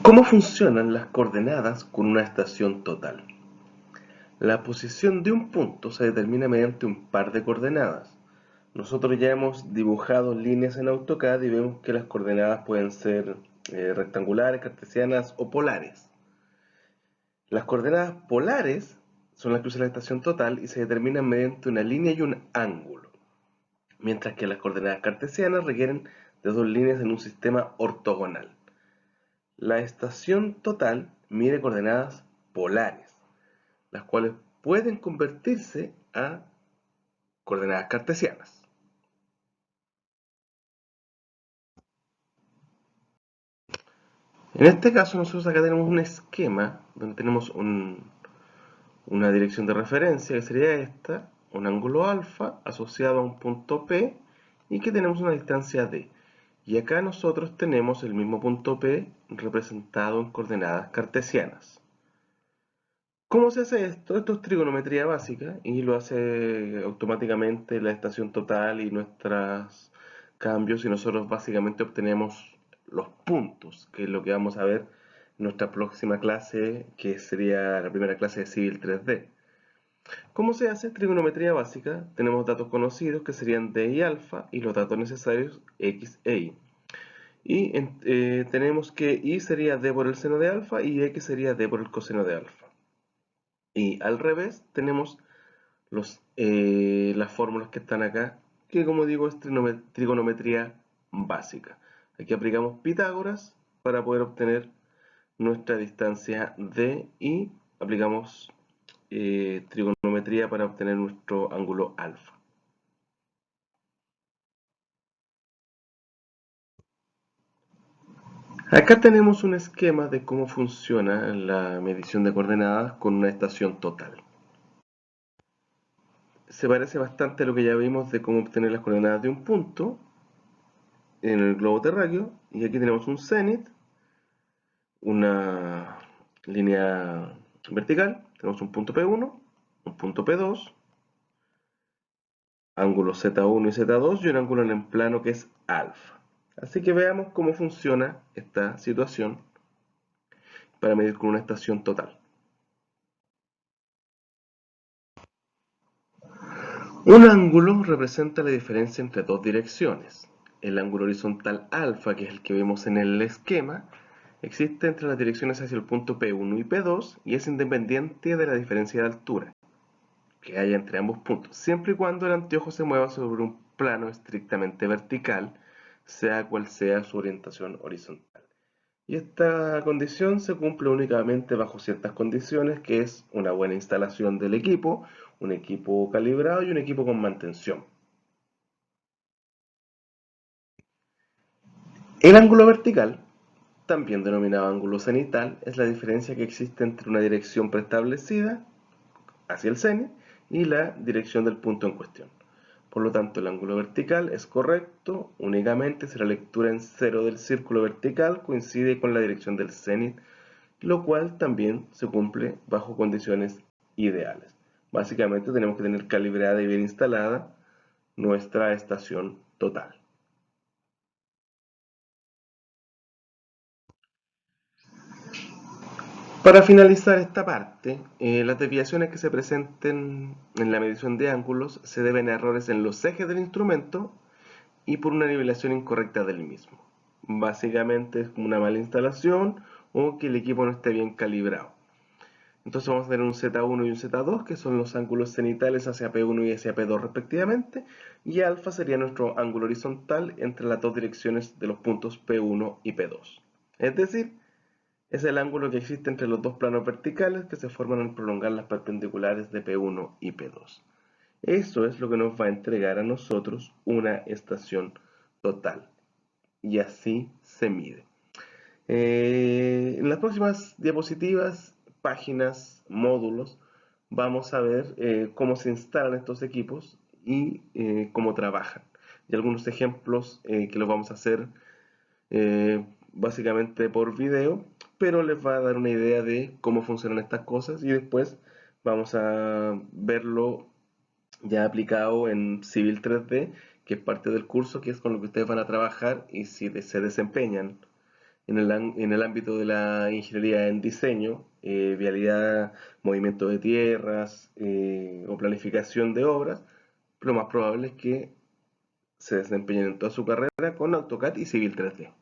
¿Cómo funcionan las coordenadas con una estación total? La posición de un punto se determina mediante un par de coordenadas. Nosotros ya hemos dibujado líneas en AutoCAD y vemos que las coordenadas pueden ser rectangulares, cartesianas o polares. Las coordenadas polares son las que usa la estación total y se determinan mediante una línea y un ángulo, mientras que las coordenadas cartesianas requieren de dos líneas en un sistema ortogonal. La estación total mide coordenadas polares, las cuales pueden convertirse a coordenadas cartesianas. En este caso nosotros acá tenemos un esquema donde tenemos una dirección de referencia que sería esta, un ángulo alfa asociado a un punto P y que tenemos una distancia D. Y acá nosotros tenemos el mismo punto P representado en coordenadas cartesianas. ¿Cómo se hace esto? Esto es trigonometría básica y lo hace automáticamente la estación total y nuestros cambios y nosotros básicamente obtenemos los puntos, que es lo que vamos a ver en nuestra próxima clase, que sería la primera clase de Civil 3D. ¿Cómo se hace trigonometría básica? Tenemos datos conocidos que serían D y alfa y los datos necesarios X e Y. Y tenemos que Y sería D por el seno de alfa y X sería D por el coseno de alfa. Y al revés tenemos las fórmulas que están acá, que como digo es trigonometría básica. Aquí aplicamos Pitágoras para poder obtener nuestra distancia D y aplicamos trigonometría para obtener nuestro ángulo alfa. Acá tenemos un esquema de cómo funciona la medición de coordenadas con una estación total. Se parece bastante a lo que ya vimos de cómo obtener las coordenadas de un punto en el globo terráqueo, y aquí tenemos un cenit, una línea vertical, tenemos un punto P1, un punto P2, ángulos Z1 y Z2 y un ángulo en el plano que es alfa. Así que veamos cómo funciona esta situación para medir con una estación total. Un ángulo representa la diferencia entre dos direcciones. El ángulo horizontal alfa, que es el que vemos en el esquema, existe entre las direcciones hacia el punto P1 y P2 y es independiente de la diferencia de altura que haya entre ambos puntos, siempre y cuando el anteojo se mueva sobre un plano estrictamente vertical, sea cual sea su orientación horizontal. Y esta condición se cumple únicamente bajo ciertas condiciones, que es una buena instalación del equipo, un equipo calibrado y un equipo con mantención. El ángulo vertical, también denominado ángulo cenital, es la diferencia que existe entre una dirección preestablecida hacia el cenit y la dirección del punto en cuestión. Por lo tanto, el ángulo vertical es correcto únicamente si la lectura en cero del círculo vertical coincide con la dirección del cenit, lo cual también se cumple bajo condiciones ideales. Básicamente tenemos que tener calibrada y bien instalada nuestra estación total. Para finalizar esta parte, las desviaciones que se presenten en la medición de ángulos se deben a errores en los ejes del instrumento y por una nivelación incorrecta del mismo. Básicamente es como una mala instalación o que el equipo no esté bien calibrado. Entonces vamos a tener un Z1 y un Z2, que son los ángulos cenitales hacia P1 y hacia P2 respectivamente, y alfa sería nuestro ángulo horizontal entre las dos direcciones de los puntos P1 y P2. Es decir, es el ángulo que existe entre los dos planos verticales que se forman al prolongar las perpendiculares de P1 y P2. Eso es lo que nos va a entregar a nosotros una estación total. Y así se mide. En las próximas diapositivas, páginas, módulos, vamos a ver cómo se instalan estos equipos y cómo trabajan. Y algunos ejemplos que los vamos a hacer básicamente por video, pero les va a dar una idea de cómo funcionan estas cosas y después vamos a verlo ya aplicado en Civil 3D, que es parte del curso, que es con lo que ustedes van a trabajar y si se desempeñan en el ámbito de la ingeniería en diseño, vialidad, movimiento de tierras o planificación de obras, lo más probable es que se desempeñen en toda su carrera con AutoCAD y Civil 3D.